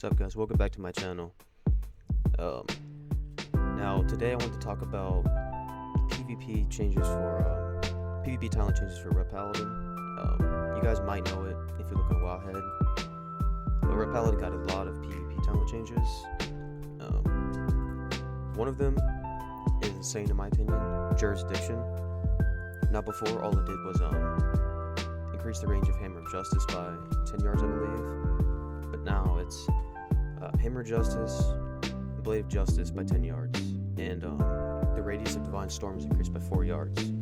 What's up, guys? Welcome back to my channel. Um, Now today I want to talk about PvP changes for PvP talent changes for Red Paladin. You guys might know it if you look at Wowhead, but Red Paladin got a lot of PvP talent changes. One of them is insane in my opinion: Jurisdiction. Now before, all it did was increase the range of Hammer of Justice by 10 yards, I believe. But now it's Hammer of Justice, Blade of Justice by 10 yards, and the radius of Divine Storm is increased by 4 yards.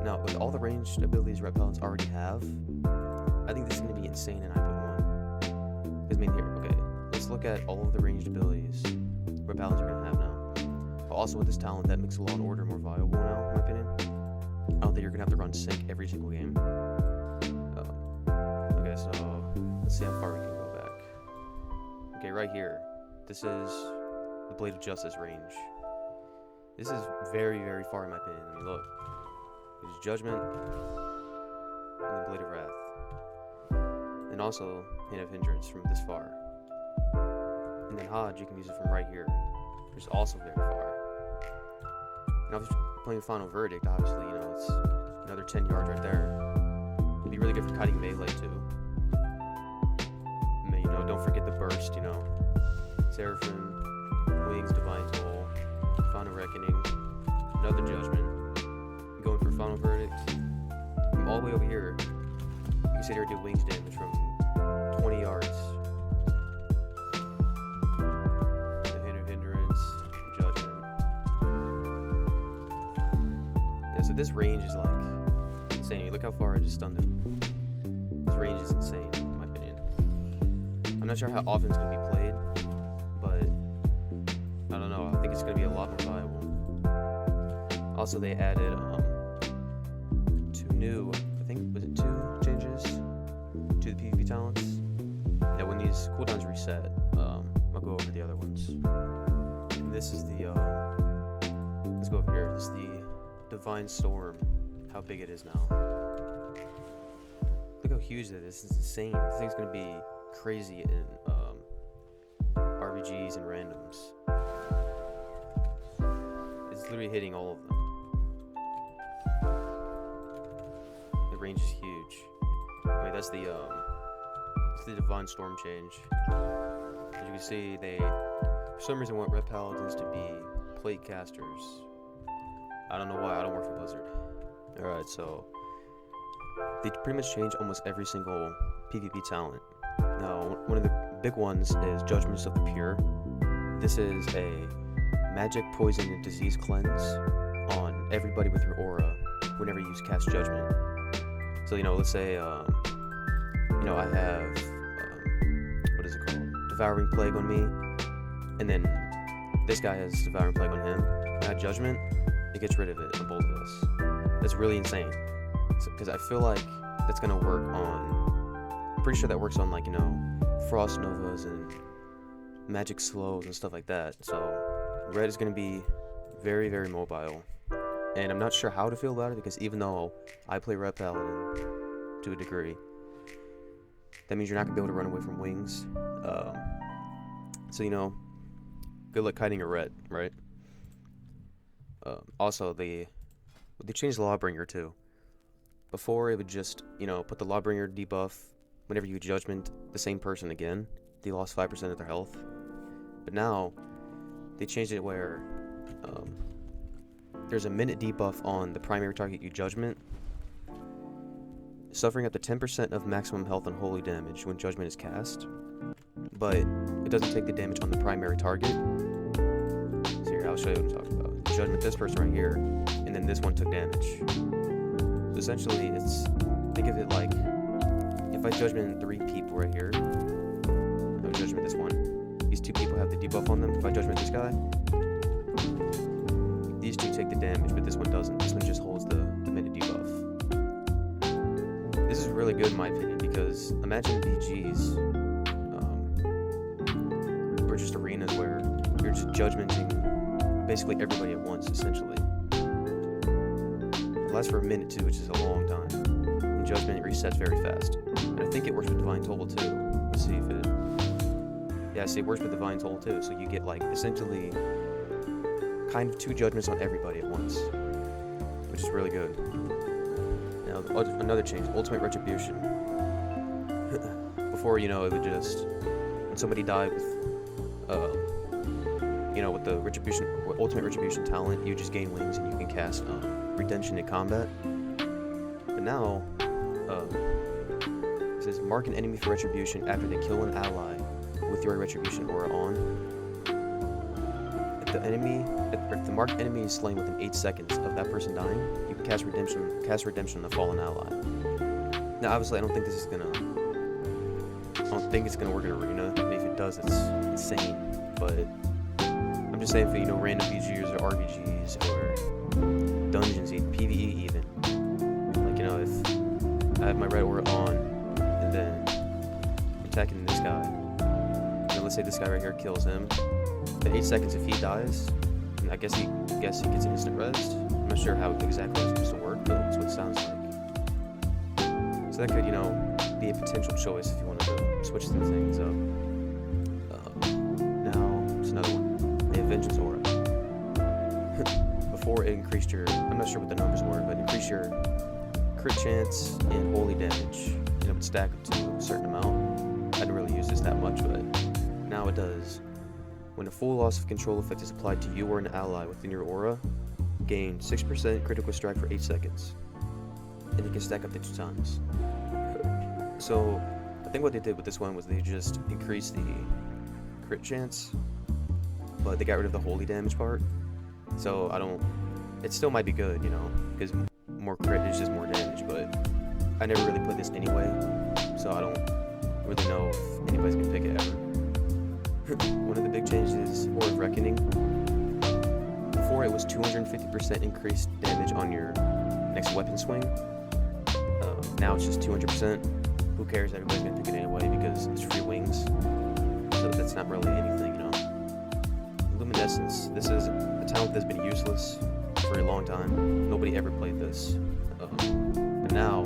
Now, with all the ranged abilities Red Paladins already have, I think this is going to be insane in I.1. Because, I mean, here, okay, let's look at all of the ranged abilities Red Paladins are going to have now. But also with this talent, that makes Law and Order more viable now, in my opinion. I don't think you're going to have to run sync every single game. Okay, so let's see how far we can go back. Okay, right here, this is the Blade of Justice range. This is very, very far in my opinion. I mean, look. There's Judgment, and then Blade of Wrath. And also, Hand of Hindrance from this far. And then Hodge, you can use it from right here, which is also very far. And I was playing Final Verdict, obviously, you know, it's another 10 yards right there. It'd be really good for kiting melee, too. I mean, you know, don't forget the burst, you know. Seraphim, Wings, Divine Toll, Final Reckoning, another Judgment. Going for Final Verdict. From all the way over here, you can sit here and do Wings damage from 20 yards. The Hand of Hindrance, Judgment. Yeah, so this range is like insane. Look how far I just stunned him. This range is insane, in my opinion. I'm not sure how often it's going to be played, but I don't know. I think it's going to be a lot more viable. Also, they added two changes to the PvP talents. Yeah, when these cooldowns reset, I'll go over the other ones. And this is the let's go over here. This is the Divine Storm. How big it is now. Look how huge that is. It's insane. This thing's gonna be crazy in RBGs and randoms. It's literally hitting all of them. The range is huge. I mean, that's the Divine Storm change. As you can see, they for some reason want Red Paladins to be plate casters. I don't know why. I don't work for Blizzard. Alright, so they pretty much change almost every single PvP talent. Now, one of the big ones is Judgments of the Pure. This is a magic, poison, and disease cleanse on everybody with your aura whenever you cast Judgment. So, you know, let's say, you know, I have, what is it called? Devouring Plague on me, and then this guy has Devouring Plague on him. When I have Judgment, it gets rid of it on both of us. That's really insane. Because I feel like that's going to work on, I'm pretty sure that works on, like, you know, Frost Novas and Magic Slows and stuff like that. So, Red is going to be very, very mobile. And I'm not sure how to feel about it, because even though I play Red Paladin to a degree, that means you're not going to be able to run away from Wings. So, you know, good luck kiting a Red, right? Also, they changed the Lawbringer too. Before, it would just, you know, put the Lawbringer debuff whenever you Judgment the same person again. They lost 5% of their health. But now, they changed it where there's a minute debuff on the primary target you Judgment, suffering up to 10% of maximum health and holy damage when Judgment is cast, but it doesn't take the damage on the primary target. So here, I'll show you what I'm talking about. Judgment this person right here, and then this one took damage. So essentially, it's, think of it like, if I Judgment 3 people right here, I Judgment this one, these 2 people have the debuff on them. If I Judgment this guy, these 2 take the damage, but this one doesn't. This one just holds the minute debuff. This is really good in my opinion, because imagine VGs, or just arenas where you're just Judgmenting basically everybody at once, essentially. It lasts for a minute too, which is a long time. And Judgment resets very fast. And I think it works with Divine Toll too. Let's see if it Yeah, see, it works with Divine Toll too, so you get like essentially kind of 2 judgments on everybody at once, which is really good. Now, another change, Ultimate Retribution. Before, you know, it would just, when somebody died with, you know, with the Ultimate Retribution talent, you just gain wings and you can cast Redemption in combat. But now, it says mark an enemy for Retribution after they kill an ally with your Retribution aura on. If the marked enemy is slain within 8 seconds of that person dying, you can cast Redemption on the fallen ally. Now, obviously, I don't think it's gonna work in Arena. And if it does, it's insane. But I'm just saying for, you know, random VGs or RBGs or dungeons, PvE even. Like, you know, if I have my red aura on and then attacking this guy, and let's say this guy right here kills him. In 8 seconds, if he dies, I guess he gets an instant rest. I'm not sure how exactly it's supposed to work, but that's what it sounds like. So that could, you know, be a potential choice if you wanted to switch some things up. Now, there's another one. The Vengeance Aura. Before it increased your, I'm not sure what the numbers were, but increased your crit chance and holy damage. And it would stack up to a certain amount. I didn't really use this that much, but now it does. When a full loss of control effect is applied to you or an ally within your aura, gain 6% critical strike for 8 seconds. And it can stack up to 2 times. So, I think what they did with this one was they just increased the crit chance, but they got rid of the holy damage part. So, it still might be good, you know, because more crit is just more damage, but I never really put this anyway, so I don't really know if anybody's gonna pick it ever. One of the big changes is Aura of Reckoning. Before it was 250% increased damage on your next weapon swing. Now it's just 200%. Who cares? Everybody's gonna pick it anyway because it's free wings. So that's not really anything, you know. Luminescence. This is a talent that's been useless for a long time. Nobody ever played this. But now,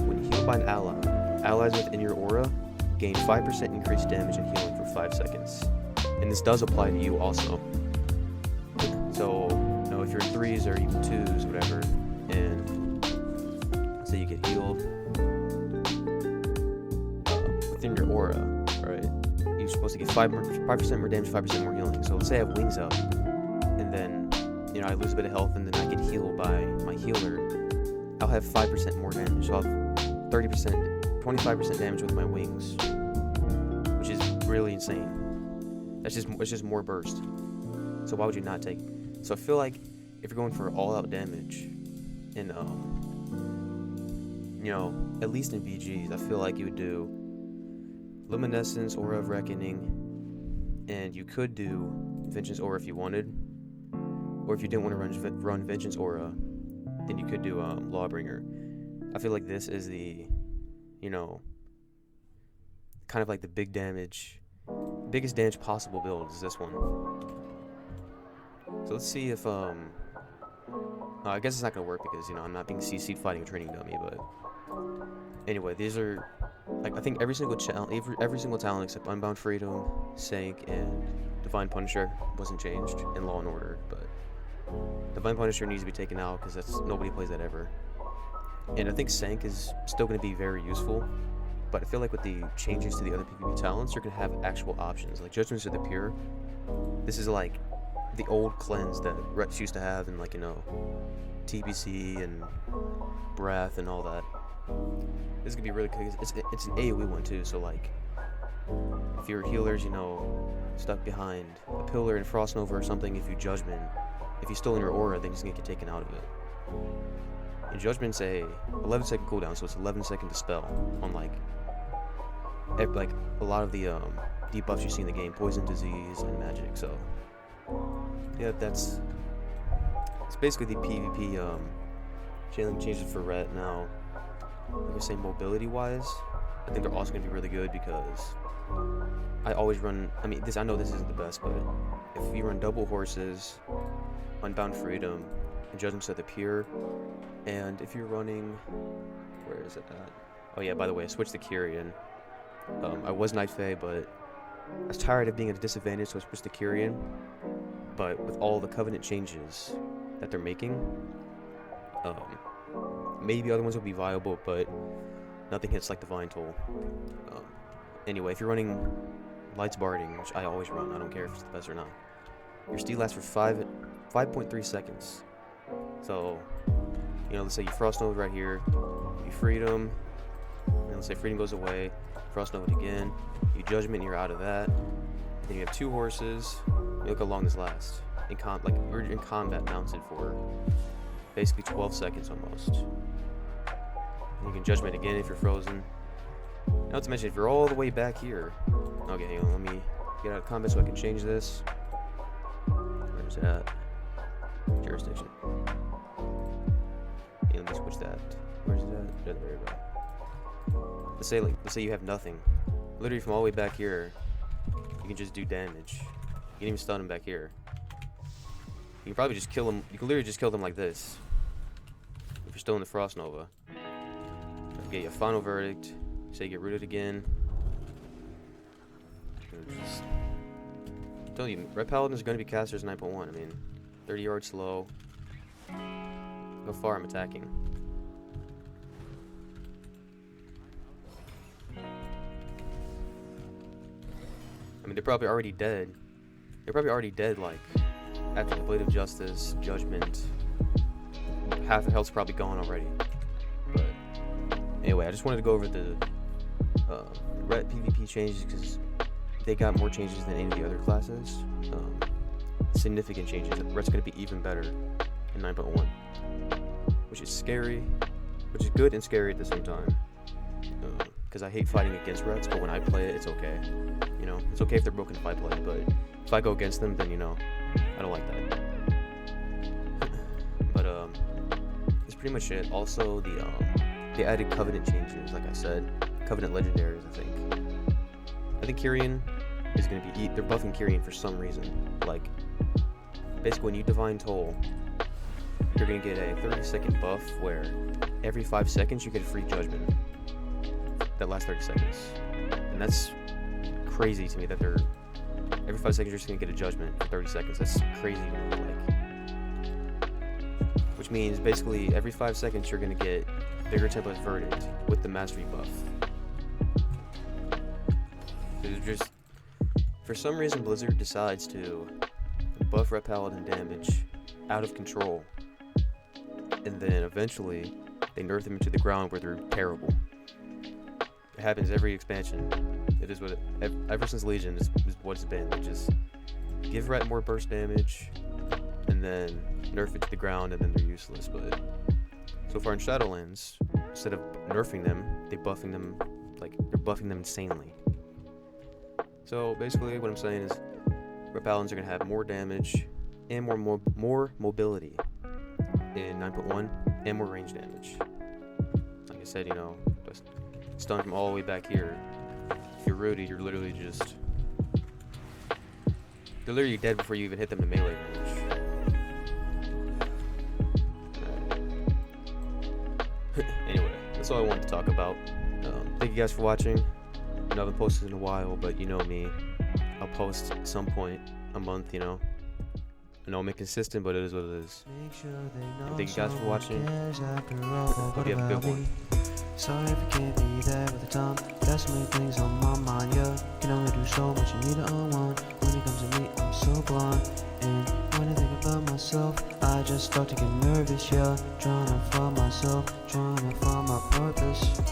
when you heal by an ally, allies within your aura gain 5% increased damage and healing for 5 seconds. And this does apply to you also. So, you know, if you're 3s or even 2s, whatever, and say you get healed within your aura, right? You're supposed to get 5% more damage, 5% more healing. So let's say I have wings up, and then, you know, I lose a bit of health, and then I get healed by my healer. I'll have 5% more damage. So I'll have 25% damage with my wings, which is really insane. It's just more burst. So why would you not take it? So I feel like if you're going for all-out damage, in you know, at least in VGs, I feel like you would do Luminescence, Aura of Reckoning, and you could do Vengeance Aura if you wanted, or if you didn't want to run Vengeance Aura, then you could do Lawbringer. I feel like this is the, you know, kind of like the biggest damage possible build is this one. So let's see if I guess it's not gonna work because, you know, I'm not being CC'd fighting a training dummy, but anyway, these are, like, I think every single talent except Unbound Freedom, Sank, and Divine Punisher wasn't changed in Law and Order, but Divine Punisher needs to be taken out because nobody plays that ever. And I think Sank is still going to be very useful, but I feel like with the changes to the other PvP talents, you're going to have actual options. Like Judgments of the Pure, this is like the old cleanse that Rets used to have in, like, you know, TBC and Breath and all that. This is going to be really good. It's an AoE one too, so like, if your healer's, you know, stuck behind a pillar in Frost Nova or something, if you Judgment, if he's still in your aura, then he's going to get taken out of it. And Judgment's a 11-second cooldown, so it's 11-second dispel on like a lot of the debuffs you see in the game, poison, disease, and magic. So yeah, it's basically the PvP changes for Ret now. Like I say, mobility wise, I think they're also going to be really good because I always run. I mean, I know this isn't the best, but if you run double horses, Unbound Freedom, and Judgments of the Pure, and if you're running, where is it at? Oh yeah, by the way, I switched to Kyrian. I was Night Fae, but I was tired of being at a disadvantage, so I switched to Kyrian. But with all the Covenant changes that they're making, maybe other ones will be viable, but nothing hits like Divine Toll. Anyway, if you're running Lights Barding, which I always run, I don't care if it's the best or not, your steal lasts for 5.3 seconds. So, you know, let's say you Frost Nova right here, you Freedom, and let's say Freedom goes away, Frost Nova again, you Judgment, and you're out of that. Then you have 2 horses. Look how long this lasts. You're in combat mounted for basically 12 seconds almost. And you can Judgment again if you're frozen. Not to mention, if you're all the way back here. Okay, hang on, let me get out of combat so I can change this. Where's that? Jurisdiction. Yeah, let me switch that. Where's that? There we go. Let's say you have nothing. Literally from all the way back here, you can just do damage. You can even stun him back here. You can probably just kill him. You can literally just kill them like this. If you're still in the Frost Nova. Okay, your final verdict. Say you get rooted again. Just tell you, Red Paladins are going to be casters 9.1. I mean, 30 yards slow. How far I'm attacking. I mean, they're probably already dead. They're probably already dead, like, after the Blade of Justice, Judgment. Half the health's probably gone already. But, anyway, I just wanted to go over the Ret PvP changes, because they got more changes than any of the other classes. Significant changes. Ret's going to be even better in 9.1. Which is scary, which is good and scary at the same time. Because I hate fighting against Rets, but when I play it, it's okay. You know, it's okay if they're broken if I play, but if I go against them, then, you know, I don't like that. But, that's pretty much it. Also, they added Covenant changes, like I said. Covenant Legendaries, I think Kyrian is going to be... They're buffing Kyrian for some reason. Like, basically, when you Divine Toll, you're going to get a 30-second buff where every 5 seconds you get a free Judgment. That lasts 30 seconds. And that's crazy to me that they're... Every 5 seconds you're just going to get a Judgment for 30 seconds. That's crazy to me, like... Which means, basically, every 5 seconds you're going to get Bigger Templar's Verdict with the Mastery buff. It's just... For some reason, Blizzard decides to buff Red Paladin damage out of control. And then, eventually, they nerf them into the ground where they're terrible. It happens every expansion. It is what ever since Legion is what it's been. They just give Ret more burst damage, and then nerf it to the ground, and then they're useless. But so far in Shadowlands, instead of nerfing them, they're buffing them insanely. So basically, what I'm saying is, Red Paladins are gonna have more damage and more mobility in 9.1 and more range damage. Like I said, you know, just stun from all the way back here. If you're rooted, you're literally just... They're literally dead before you even hit them in melee range. Anyway, that's all I wanted to talk about. Thank you guys for watching. I haven't posted in a while, but you know me. I'll post at some point a month, you know. I know I'm inconsistent, but it is what it is. And thank you guys for watching. Hope you have a good one. Sorry if I can't be there with the time. That's so many things on my mind, yeah. Can only do so much, you need to unwind. When it comes to me, I'm so blind. And when I think about myself, I just start to get nervous, yeah. Trying to find myself, trying to find my purpose.